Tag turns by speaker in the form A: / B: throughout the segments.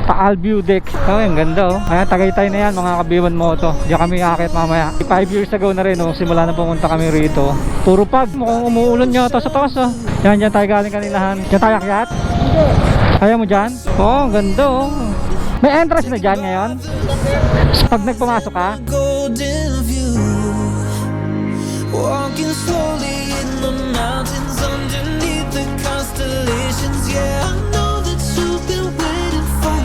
A: Taal View Deck. Oh, ang ganda oh. Ayan, Tagaytay na yan mga kabiwan moto. Diyan kami akit mamaya. 5 years ago na rin oh, simula na pumunta kami rito. Puro pag, mukhang umuulan yata sa taas oh. Yan, dyan tayo galing kanilahan. Dyan tayo akyat? Kaya mo dyan? Oh, ang ganda oh. May entrance na dyan ngayon? Pag nagpumasok ka?
B: Walking slowly in the mountains underneath the constellations. Yeah, I know that you've been waiting for.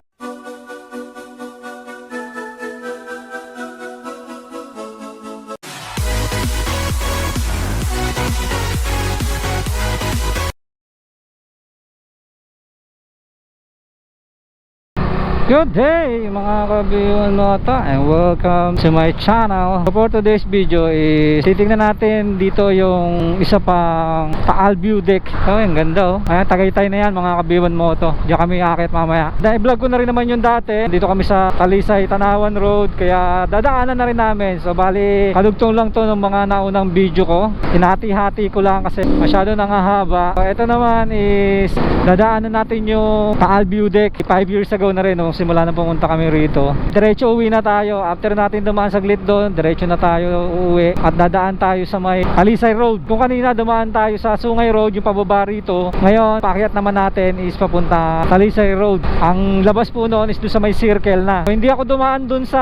A: Good day mga kabiwan mata and welcome to my channel. So for today's video is titignan natin dito yung isa pang Taal View Deck. Oh, ang ganda oh. Ayan, Tagaytay na yan mga kabiwan moto. Diyan kami akit mamaya. I-vlog ko na rin naman yung dati. Dito kami sa Talisay, Tanawan Road. Kaya dadaanan na rin namin. So bali, kadugtong lang to ng mga naunang video ko. Hinati-hati ko lang kasi masyado nangahaba. So ito naman is dadaanan natin yung Taal View Deck. 5 years ago na rin nung simula na pumunta kami rito. Diretso uwi na tayo. After natin dumaan saglit doon, diretso na tayo uuwi. At dadaan tayo sa may Talisay Road. Kung kanina dumaan tayo sa Sungay Road, yung pababa rito. Ngayon, paakyat naman natin is papunta Talisay Road. Ang labas po noon is doon sa may circle na. So, hindi ako dumaan doon sa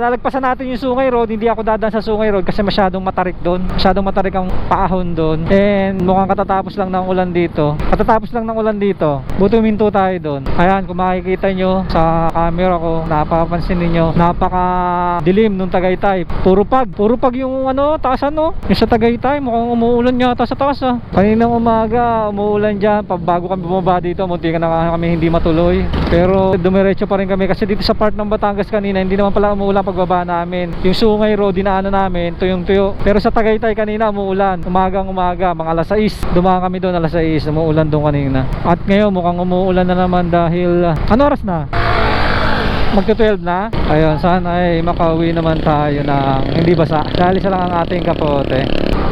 A: lalagpasan natin yung Sungay Road. Hindi ako dadaan sa Sungay Road kasi masyadong matarik doon. Masyadong matarik ang paahon doon. And mukhang katatapos lang ng ulan dito. Katatapos lang ng ulan dito. Buti huminto tayo doon. Ayan, kung makikita nyo sa camera ko, napapansin niyo napaka dilim nung Tagaytay. Puro pag yung ano, taas ano. Yung sa Tagaytay, mukhang umuulan yata sa taas ah. Kaninang umaga, umuulan dyan. Bago kami bumaba dito, munti ka na kami hindi matuloy. Pero dumiretso pa rin kami kasi dito sa part ng Batangas kanina, hindi naman pala umuulan pagbaba namin. Yung Sungay Road, dinaanan namin, tuyong-tuyo. Pero sa Tagaytay kanina, umuulan. Umaga, mga alas 6. Dumaan kami doon, alas 6. Umuulan doon kanina. At ngayon, mukhang umuulan na naman dahil, ano oras na? Magto-12 na. Ayun, sana ay makauwi naman tayo na hindi basa. Dali sa lang ang ating kapote.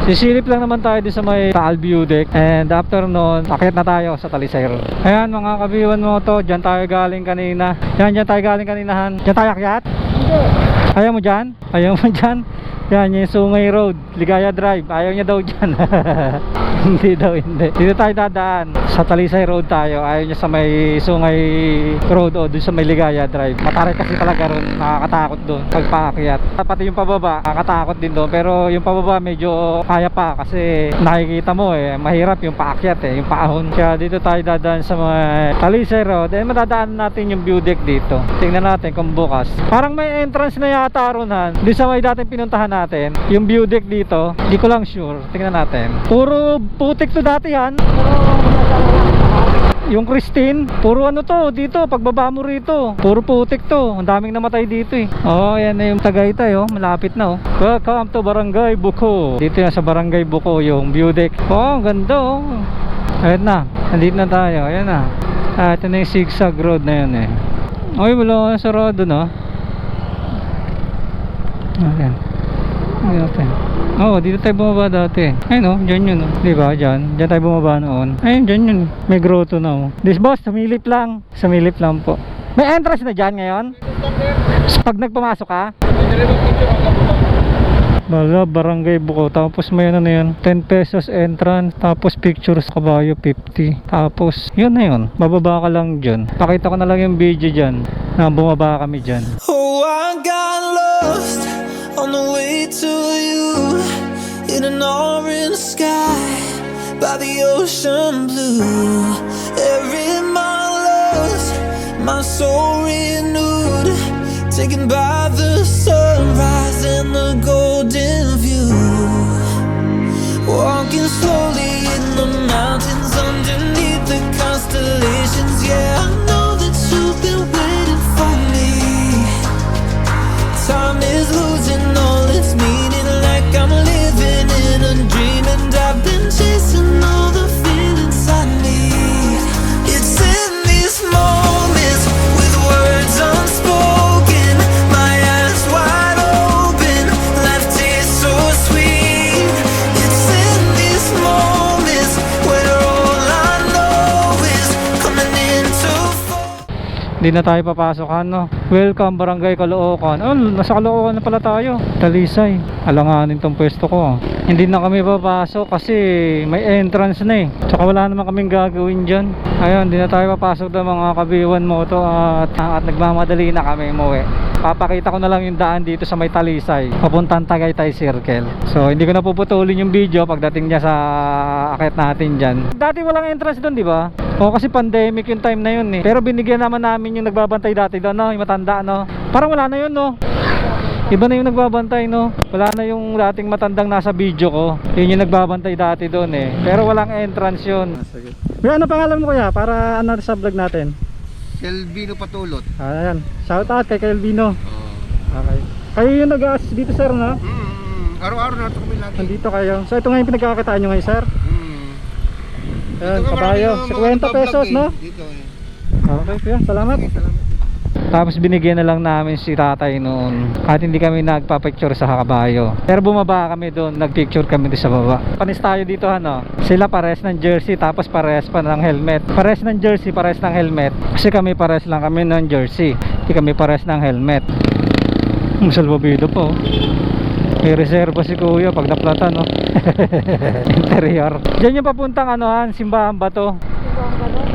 A: Sisilip lang naman tayo din sa may Taal View Deck. And after nun, akyat na tayo sa Talisay Road. Ayan mga kabiwan mo to, dyan tayo galing kanina. Dyan tayo galing kaninahan. Dyan tayo akyat? Hindi. Ayaw mo dyan? Ayaw mo dyan? Yan yung Sungay Road, Ligaya Drive. Ayaw niya daw dyan. Hindi daw, hindi. Dito tayo dadaan. Sa Talisay Road tayo. Ayaw niya sa may Sungay Road o doon sa may Ligaya Drive. Matarik kasi talaga ron. Nakakatakot doon pagpaakyat. Pati yung pababa, nakakatakot din doon. Pero yung pababa medyo kaya pa kasi nakikita mo eh, mahirap yung paakyat eh, yung paahon. Kaya dito tayo dadaan sa may Talisay Road. And madadaan natin yung view deck dito. Tingnan natin kung bukas. Parang may entrance na yata ron han. Doon sa may dating pinuntahan natin. Yung view deck dito, hindi ko lang sure. Tingnan natin. Puro putik to dati yan. Yung Christine, puro ano to dito, pagbaba mo rito, puro putik to. Ang daming namatay dito eh. Oh, yan na yung Tagaytay oh, malapit na oh. Welcome to Barangay Buko. Dito na sa Barangay Buko yung view deck. Oh, ang ganda oh. Ayan na, nandito na tayo. Ayan na. Ito na yung zigzag road na yun eh. Ay, wala ka sarado no. Ayan. Oh, dito tayo bumaba dati. Ayun oh, dyan yun oh. Diba, dyan tayo bumaba noon. Ayun, dyan yun. May grotto na oh. This boss, sumilip lang. Sumilip lang po. May entrance na dyan ngayon? Pag nagpumasok ka? Bala, Barangay Buko. Tapos may ano na yun, 10 pesos entrance. Tapos pictures kabayo 50. Tapos yun na yun, bababa ka lang dyan. Pakita ko na lang yung video dyan na bumaba kami dyan.
B: Oh, I got lost on the way to you in an orange sky by the ocean blue. Every mile lost, my soul renewed, taken by the sunrise and the golden view. Walking slowly in the mountains underneath the constellations. Yeah, I know that you've been waiting for me. Time is losing all its meaning, like I'm living in a dream, and I've been chasing all the feelings I need. It's in these moments with words unspoken, my eyes wide open, life tastes so sweet. It's in these moments where all I know is coming into
A: Hindi na tayo papasok ano. Welcome Barangay Caloocan. Oh, nasa Caloocan na pala tayo. Talisay. Alanganin tong pwesto ko. Hindi na kami papasok kasi may entrance na eh. Tsaka wala naman kaming gagawin dyan. Ayun, hindi na tayo papasok ng mga kabiwan mo to at nagmamadali na kami umuwi. Papakita ko na lang yung daan dito sa may Talisay papuntang Tagaytay Circle. So hindi ko na puputulin yung video pagdating niya sa akit natin dyan. Dati walang entrance doon, di ba? O kasi pandemic yung time na yun eh. Pero binigyan naman namin yung nagbabantay dati doon, no? Yung matanda, no? Parang wala na yun, no? Iba na yung nagbabantay, no? Wala na yung dating matandang nasa video ko. Yun yung nagbabantay dati doon eh. Pero walang entrance yun. Kuya, ano pangalan mo kuya? Para ano sa vlog natin?
C: Kelvino Patulot.
A: Ayan, shout out kay Kelvino. Okay. Kayo yung nag-assist dito sir, no?
C: Araw-araw na ito kami lagi.
A: Nandito kayo. So ito nga yung pinagkakakitaan nyo ngayon sir. Ayan,
C: Dito ka,
A: kabayo.
C: marami
A: 50
C: yung mga
A: pesos,
C: nagbablog
A: no?
C: Dito eh.
A: Okay kuya, salamat.
C: Okay, salamat.
A: Tapos binigyan na lang namin si tatay noon. At hindi kami nagpa-picture sa kabayo. Pero bumaba kami doon, nagpicture kami doon sa baba. Panis tayo dito ano. Sila pares ng jersey tapos pares pa ng helmet. Pares ng jersey, pares ng helmet. Kasi kami pares lang kami ng jersey. Hindi kami pares ng helmet. Salbabido po. May reserva si kuya pag naplata, no? Interior. Diyan yung papuntang anohan, simbahan ba to?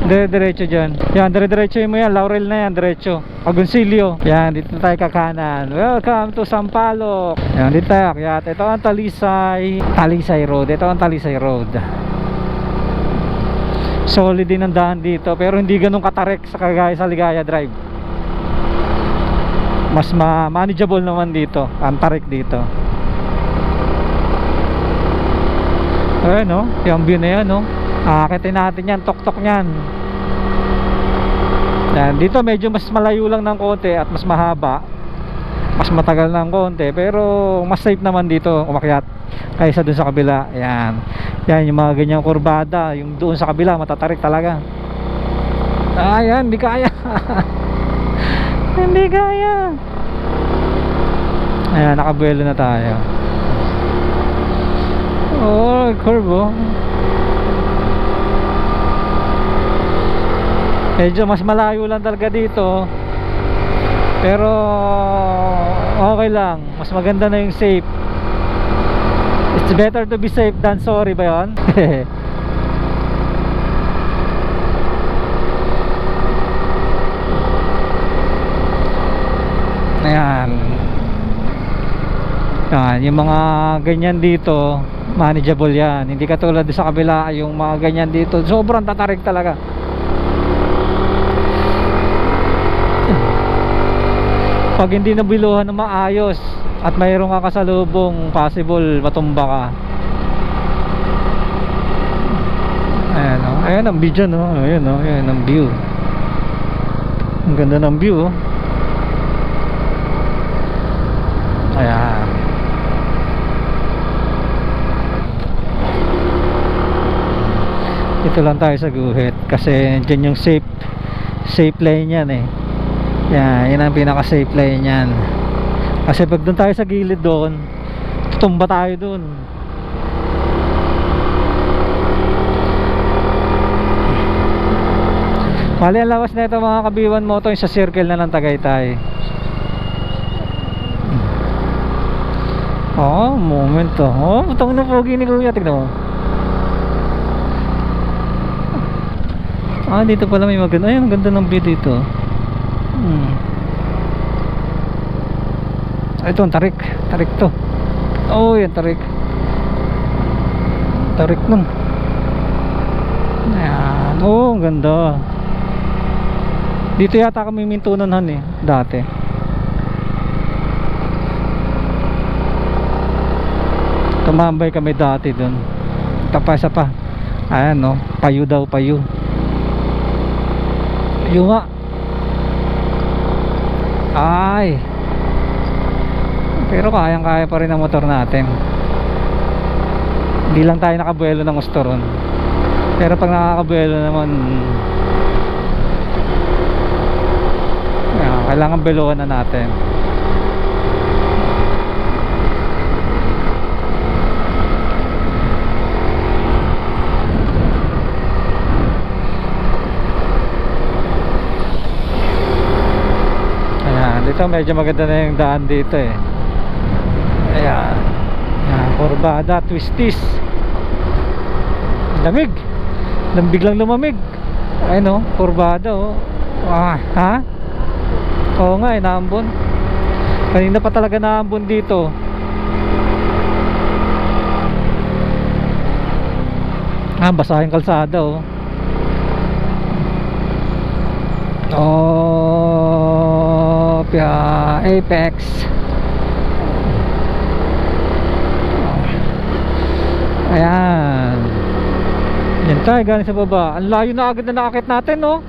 A: Diretso dyan. Yan, diretso mo yan. Laurel na yan, diretso. Agoncillo. Yan, dito tayo kakanan. Welcome to Sampaloc. Yan, dito tayo akyat. Ito ang Talisay Road. Ito ang Talisay Road. Solid din ang daan dito. Pero hindi ganun katarek sa kagaya sa Ligaya Drive. Mas manageable naman dito. Ang tarik dito. Ayan, no? Yung view na yan, no? Akitin natin yan, tok-tok nyan. Yan, dito medyo mas malayo lang ng konti at mas mahaba. Mas matagal ng konti, pero mas safe naman dito umakyat kaysa dun sa kabila. Yan. Yan yung mga ganyang kurbada, yung doon sa kabila matatarik talaga. Ayan, hindi kaya. Hindi kaya. Ayan, nakabuelo na tayo. Oh, curve oh. Medyo mas malayo lang talaga dito. Pero okay lang. Mas maganda na yung safe. It's better to be safe than sorry ba yun? Ayan. Yan, yung mga ganyan dito manageable yan. Hindi katulad sa kabila. Yung mga ganyan dito sobrang tatarik talaga. Pag hindi nabiluhan na maayos at mayroong ka kasalubong, possible matumba ka. Ayan o, ayan ang video no. Ayan o, ayan ang view. Ang ganda ng view. Ayan. Ito lang tayo sa guhit kasi dyan yung safe lane yan eh. Yan, yun ang pinaka safe lane yan. Kasi pag doon tayo sa gilid doon, tutumba tayo doon. Mali ang lawas na ito mga kabiwan mo to yung sa circle na ng Tagaytay. Oh, moment to. Oh, putang na pogi ni kuya, tignan mo. Ah, dito pala may maganda. Ayun, ang ganda ng view dito. Ito ang tarik to. Oh yan, tarik nun. Ayan. Oh ang ganda. Dito yata kami mintunan eh dati. Tumambay kami dati dun. Tapasa pa. Ayan no, payo daw, payo. Payo nga. Ay, pero kayang-kaya pa rin ang motor natin. Hindi lang tayo nakabuelo ng gusto ron. Pero pag nakakabuelo naman, kailangan beluhan na natin. Ito medyo maganda na yung daan dito eh. Ayan. Ayan, kurbada, twisties. Lamig. Biglang lumamig. Ayun oh, kurbada oh. Ha? Oo nga eh, naambon. Kanina pa talaga naambon dito. Basahin kalsada oh. Oh, Apex. Ayan. Yan tayo galing sa baba. Ang layo na agad na nakakit natin no?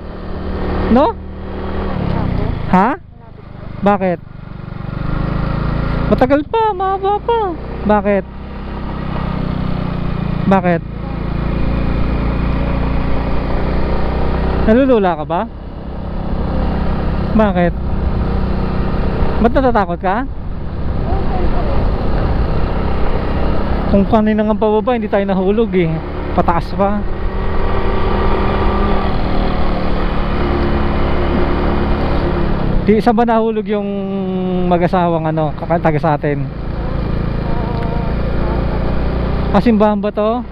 A: No? Ha? Bakit? Matagal pa, mahaba pa. Bakit? Bakit? Nalulula ka ba? Bakit? Ba't natatakot ka? Kung kanina nga pababa, hindi tayo nahulog eh. Pataas pa. Di isa ba nahulog yung mag-asawang ano, taga sa atin? Pasimbahan ba to?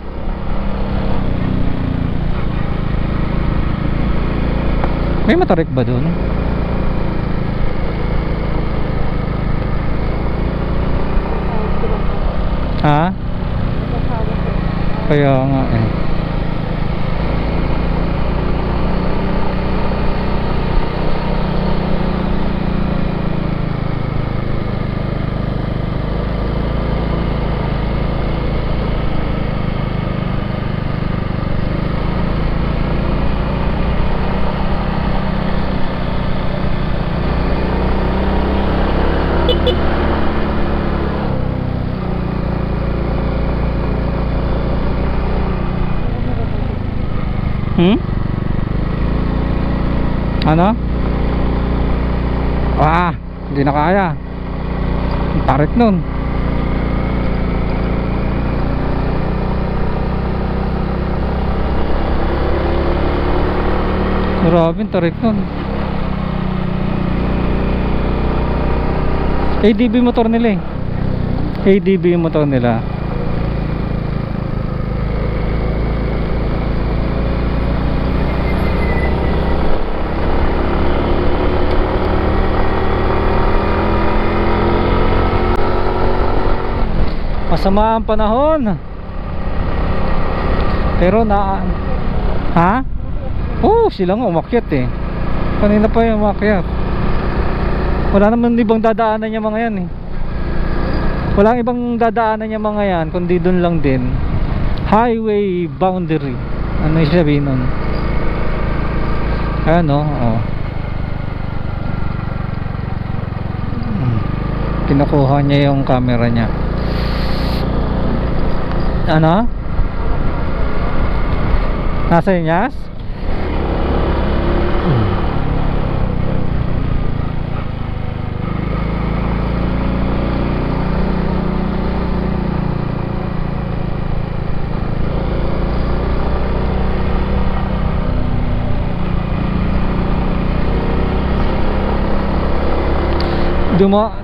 A: May matarik ba dun? Ha? Kaya nga eh. Ano? Hindi na kaya. Ang tarik nun. Grabe ang tarik nun. ADB motor nila eh. ADB yung motor nila. Masama ang panahon. Pero na ha? Oh, sila nga umakyat eh. Kanina pa yung umakyat. Wala naman ibang dadaanan yung mga yan eh. Walang ibang dadaanan yung mga yan, kundi dun lang din. Highway boundary. Ano yung sabihin nun? Ayan o oh. Kinukuha niya yung camera niya. Ano? Nasa Inyas?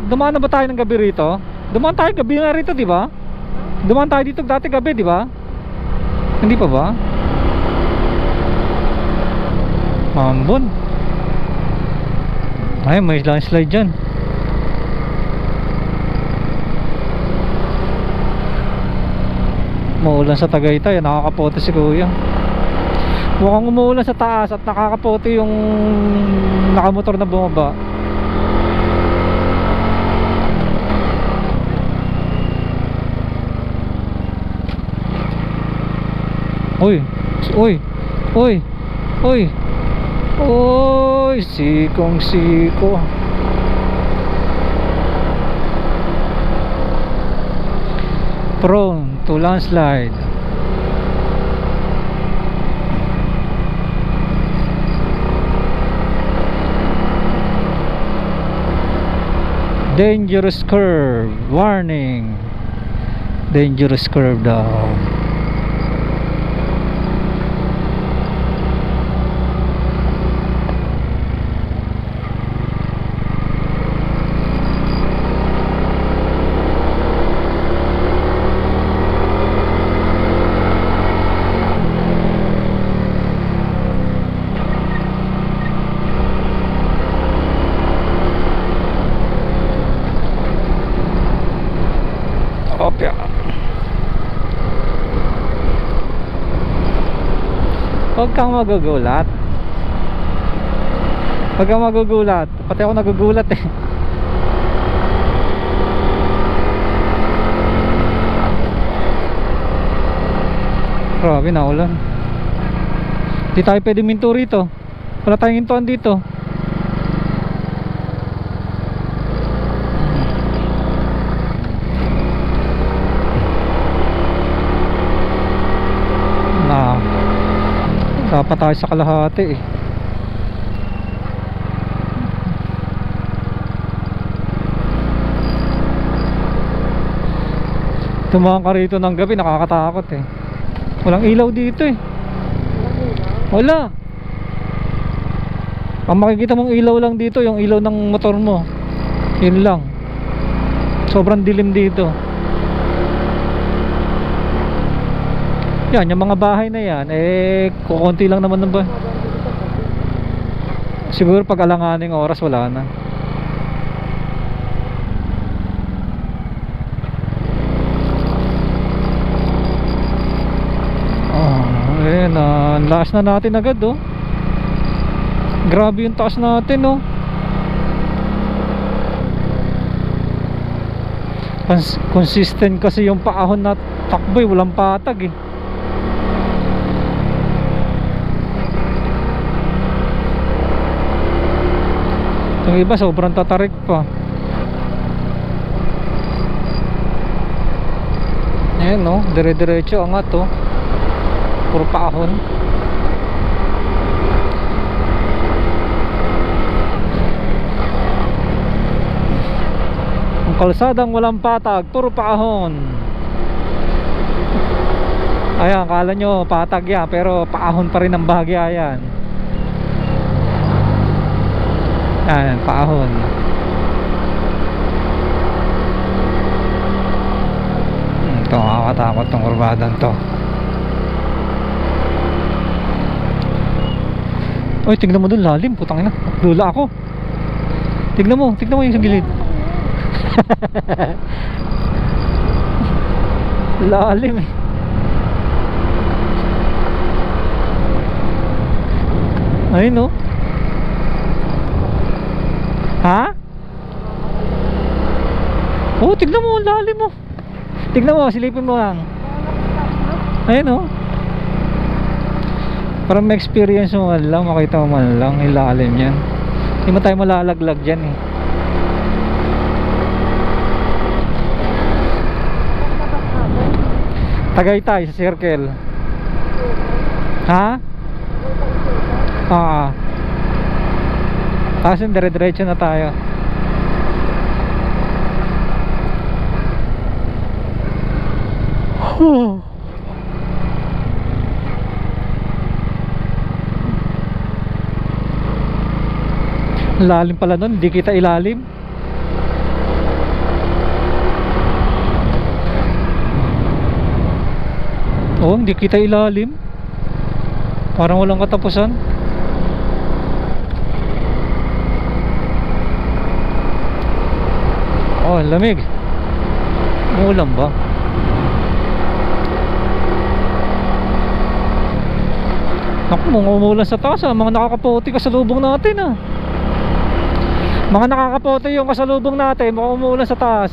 A: Dumaan na ba tayo ng gabi rito? Dumaan tayo gabi nga rito, di ba? Dumaan tayo dito dati gabi, di ba? Hindi pa ba? Mambon. Ay, may landslide dyan. Maulan sa Tagaytay, nakakapote si kuya. Mukhang umuulan sa taas at nakakapote yung nakamotor na bumaba. Uy, uy, uy, uy, uy, sikong siko. Prone to landslide. Dangerous curve, warning. Dangerous curve daw. kang magugulat. Huwag kang magugulat. Pati ako nagugulat eh. Grabe na ulan. Di tayo pwede minto rito. Wala tayong hintuan dito. Na dapat tayo sa kalahati eh. Tumahan ka rito ng gabi, nakakatakot eh. Walang ilaw dito eh. Wala. Ang makikita mong ilaw lang dito, yung ilaw ng motor mo. Yun lang. Sobrang dilim dito. Yan, yung mga bahay na yan, eh, kukunti lang naman ba? Siguro pag alanganing oras, wala na. Ayan, lakas na natin agad oh. Grabe yung taas natin oh. Consistent kasi yung paahon na takbo eh, walang patag eh. Yung iba sobrang tatarik pa. Ayan oh, dire-diretso angat oh. Puro paahon. Ang kalsadang walang patag, puro paahon. Ayan, kala nyo patag yan, pero paahon pa rin ang bahagya yan. Ayan, paahon. Ito, nakakatakot tong kurbadan to. Oy, tignan mo dun, lalim, putang ina. Lula ako. Tignan mo yung sa gilid. Lalim eh. Ayun no. Ha? Oh, tignan mo, lalim mo. Tignan mo, silipin mo lang. Ayun no. Para ma-experience mo man lang, makita mo man lang ilalim yan. Hindi mo tayo malalaglag dyan eh. Tagaytay sa circle. Ha? Kasi dire-diretso na tayo. Lalim pala nun, hindi kita ilalim. Oh, hindi kita ilalim. Parang walang katapusan. Oh, lamig. Umuulan ba? Naku, mga umuulan sa taas ah. Mga nakakaputi kasalubong natin ah. Mga nakakapote yung kasalubong natin, mukhang umuulan sa taas.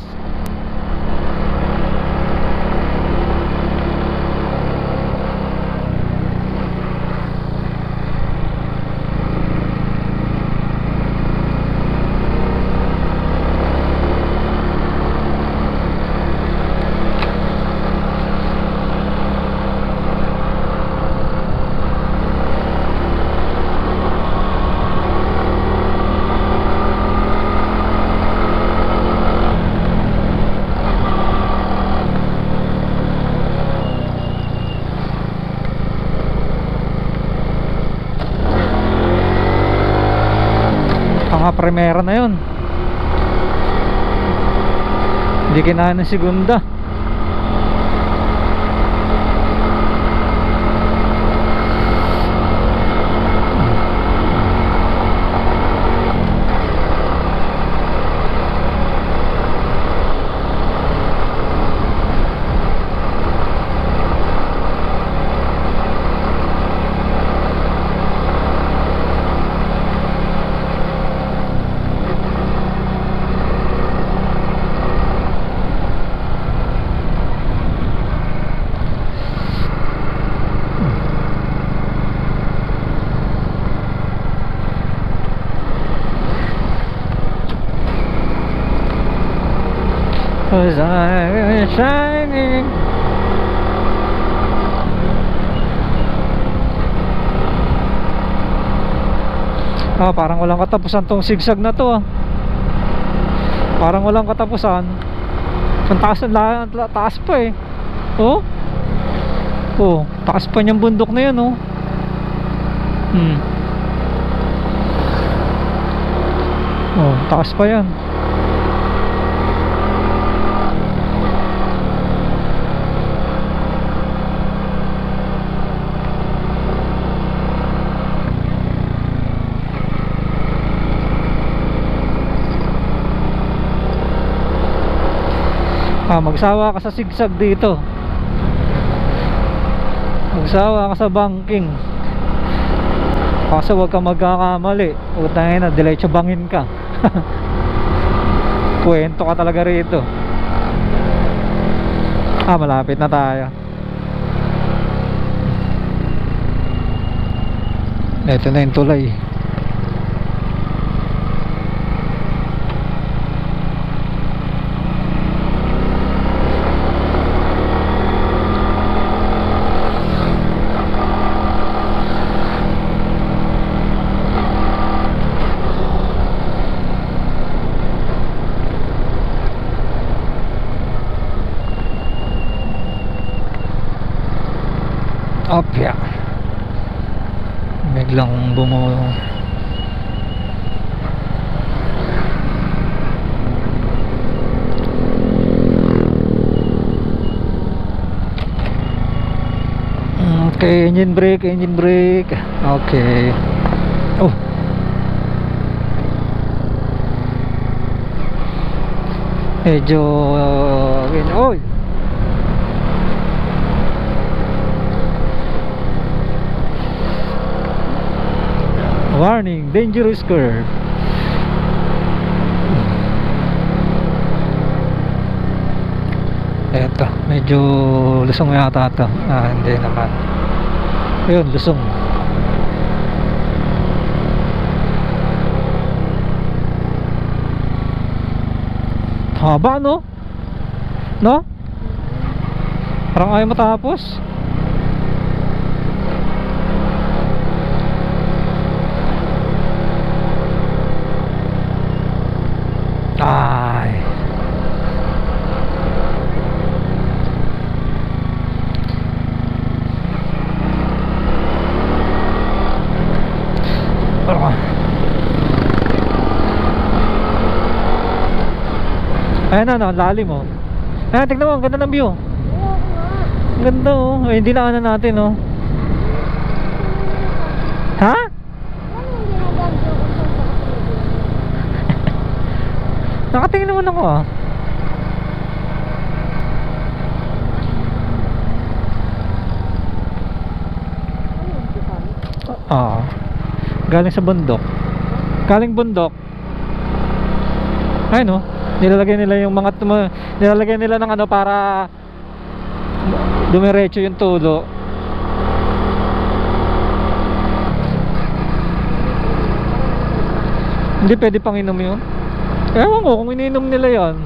A: Primera na yun, hindi kinain ng segunda. 'Cause I'm shining. Parang walang katapusan tong sigsag na to ah. Parang walang katapusan. Ang taas pa eh. Oh. Oh, taas pa niyang bundok na 'yan oh. Oh, taas pa 'yan. Magsawa ka sa sigsag dito. Magsawa ka sa banking. Kaso huwag ka magkakamali. Utangin na, diretso bangin ka. Kwento ka talaga rito. Malapit na tayo. Ito na yung tulay. Opya. Biglang bumulo. Okay, engine brake, engine brake. Okay. Oh. Medyo oy. Warning, dangerous curve. Eto, medyo lusong yata ito. Hindi naman. Ayun, lusong. Haba no? No? Parang ayaw matapos. Ay. Ayan na, lalim mo. Ayan, tignan mo, ang ganda ng view. Ang ganda oh. Ay, hindi na natin oh. Ha? Nakatingin naman ako ah. Galing sa bundok. Galing bundok. Ayun oh. Nilalagay nila yung mga nilalagay nila ng ano para dumiretso yung tulo. Hindi pwede pang inom yun. Ewan ko kung ininom nila yan.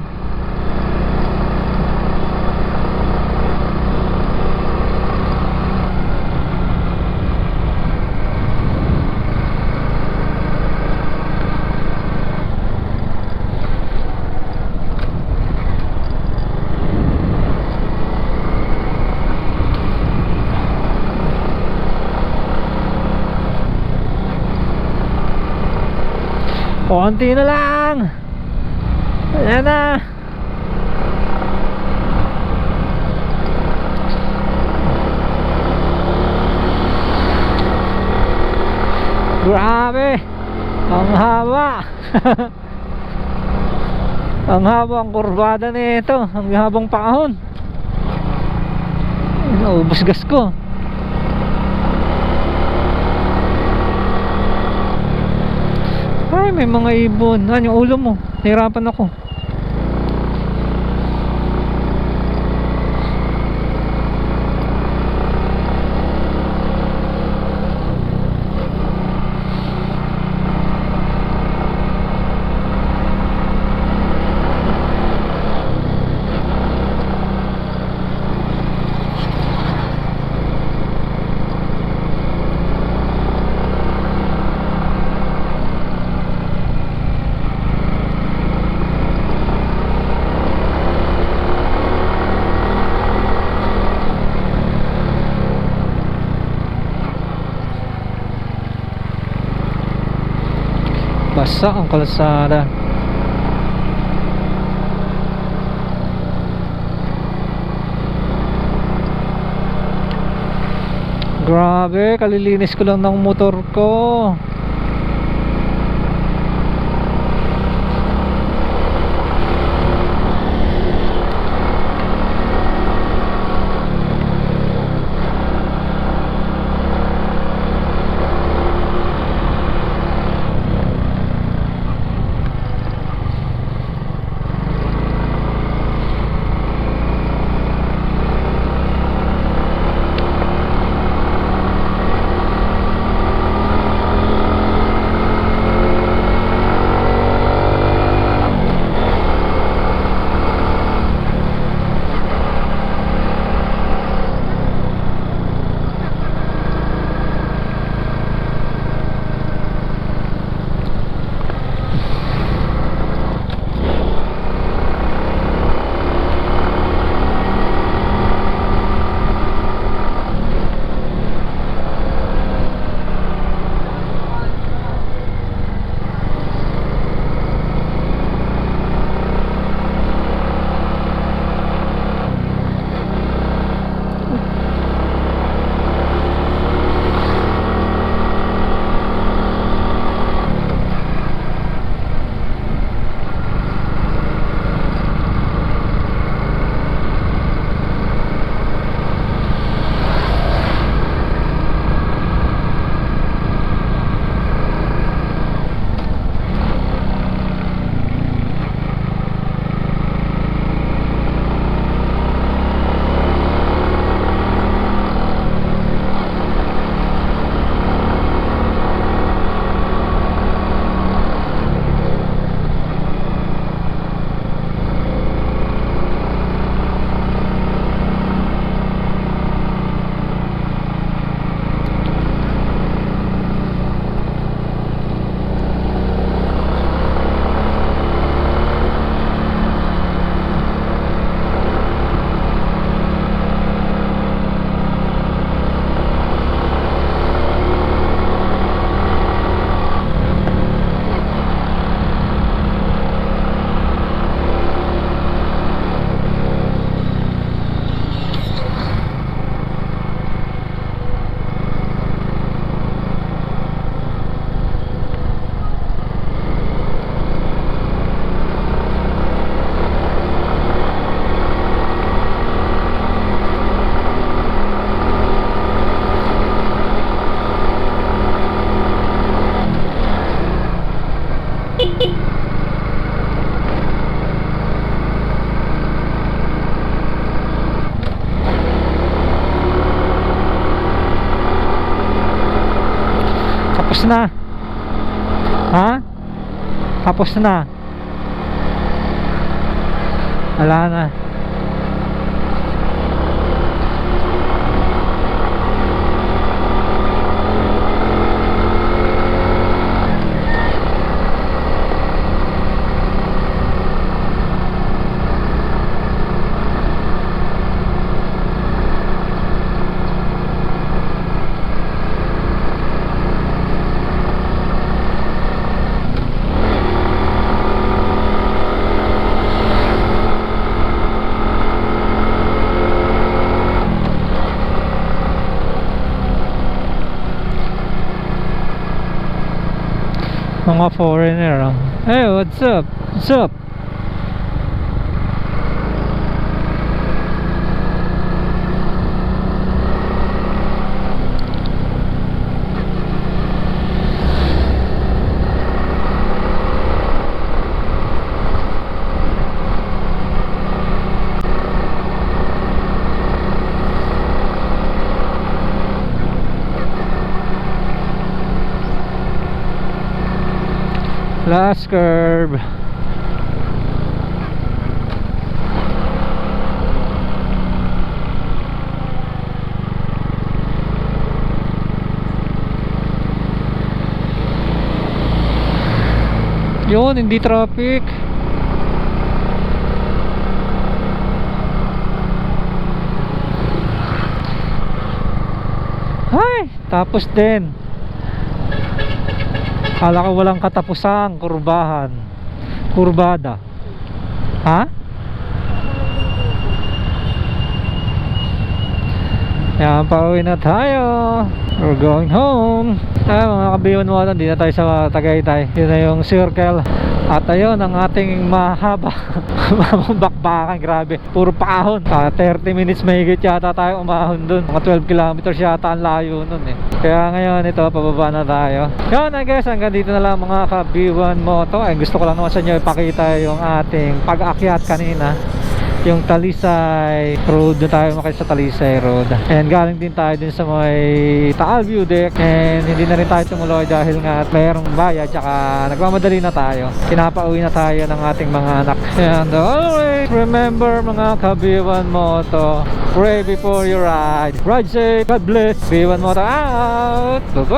A: Konti na lang. Ayan na. Grabe. Ang haba. Ang haba ang kurbada nito. Ang habang paahon. Naubos gas ko. Ay, may mga ibon. Yung ulo mo. Nahirapan ako. Bagsak ang kalsada. Grabe, kalilinis ko lang ng motor ko. Tapos na. Ha? Tapos na. Wala na. Mga foreigner. Hey, what's up? What's up? Last curve. Yun, hindi traffic. Ay, tapos din. Kala ko walang katapusang kurbahan. Kurbada. Ha? Yan, pauwi na tayo. We're going home. Mga kabiyon mo, hindi na tayo sa Tagaytay. Yun na yung circle. At ayun ang ating mahaba bakbakan, grabe. Puro paahon. 30 minutes mahigit yata tayo umahon dun. Mga 12 kilometers yata ang layo nun eh. Kaya ngayon ito, pababa na tayo. Yun I guess, hanggang dito na lang mga ka-B1 Moto. Gusto ko lang naman sa inyo ipakita yung ating pag-akyat kanina, yung Talisay Road. Doon tayo makita sa Talisay Road. And galing din tayo dun sa may Taal View Deck. And hindi na rin tayo tumuloy dahil nga mayroong bayad. Tsaka nagmamadali na tayo. Pinapauwi na tayo ng ating mga anak. And always remember mga ka-B1 Moto, pray before you ride. Ride safe, God bless. B1 Moto out. Bye-bye.